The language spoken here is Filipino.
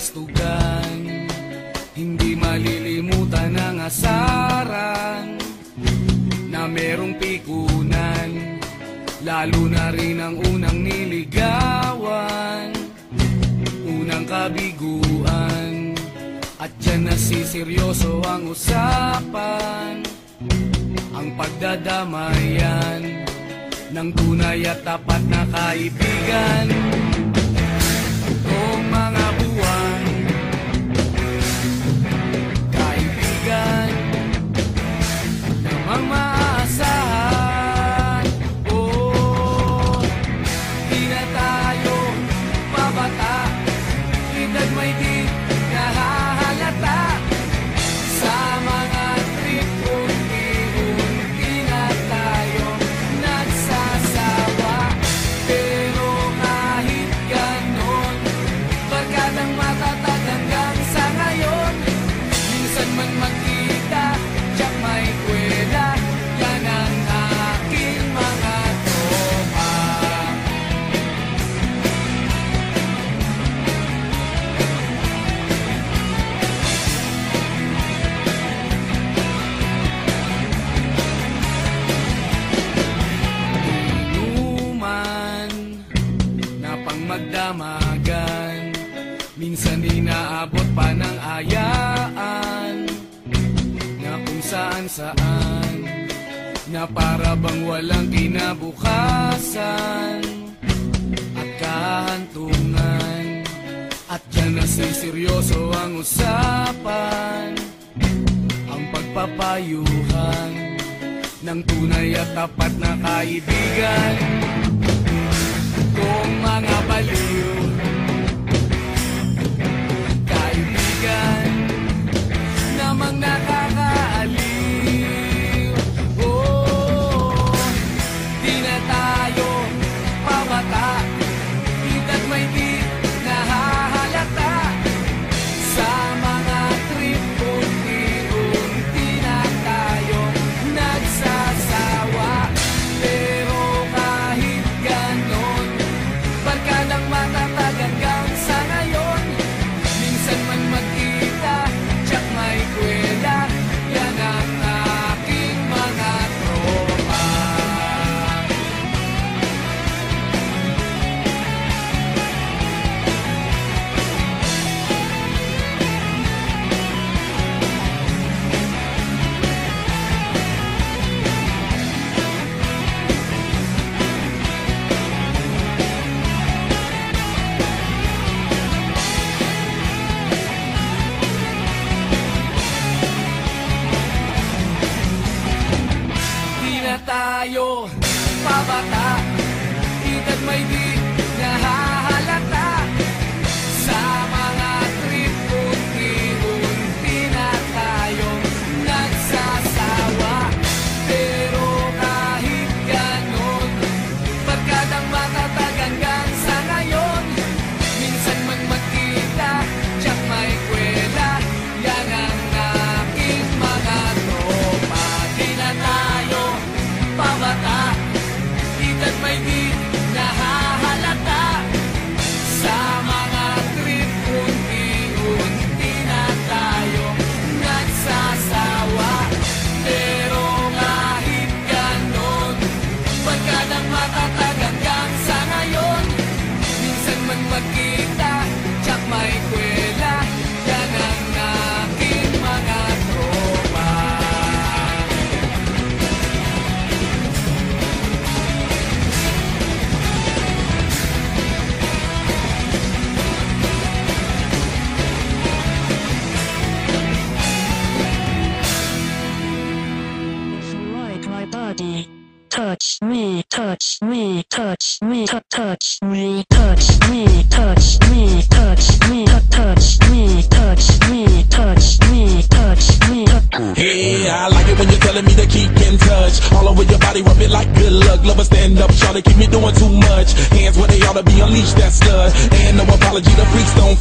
kastugan, hindi malilimutan ang asaran na merong pikunan, lalo na rin ang unang niligawan, unang kabiguan. At dyan nasiseryoso ang usapan, ang pagdadamayan ng tunay at tapat na kaibigan. Kung mga buwan, kaibigan namang maaasahan. Oh, di na tayo mabata, edad may di nahahalata. Sa mga trip, unti-unti na tayo nagsasawa. Pero kahit ganon, barkadang matatag hanggang sa ngayon. Minsan man magkita, tiyak may kwela, yan ang aking mga tropa. Inuman na pang magdamagan, minsan inaabot pa ng ayaan, na kung saan-saan, na para bang walang kinabukasan at kahantungan. At dyan nasiseryoso ang usapan, ang pagpapayuhan ng tunay at tapat na kaibigan. Kung mga baliw, kaibigan namang nakakaaliw. Oh, di na tayo pabata, edad may di nahahalata. Sa mga trip, unti-unti na tayo nagsasawa. Pero kahit ganon, barkadang matatag hanggang sa ngayon. Minsan man magkita, tiyak may kwela, yan ang aking mga tropa. Di na tayo pabata, edad may di nahahalata. Sa mga trip, unti-unti na tayo nagsasawa. Pero kahit ganon, barkadang matatag hanggang sa ngayon. Minsan man magkita, tiyak may kwela, yan ang aking mga tropa. Di na tayo pabata, edad may di nahahalata. Sa mga trip, unti-unti na tayo nagsasawa. Pero kahit ganon, barkadang matatag hanggang sa ngayon. Minsan man magkita, tiyak may kwela, yan ang aking mga tropa. If you like my body, touch me, touch me, touch me, touch me, touch me, touch me, touch me, touch me, touch me, touch me, touch me. Yeah, I like it when you're telling me to keep in touch. All over your body, rub it like good luck. Love, stand up, try to keep me doing too much. Hands where they ought to be, unleash that stud. And no apology, the freaks don't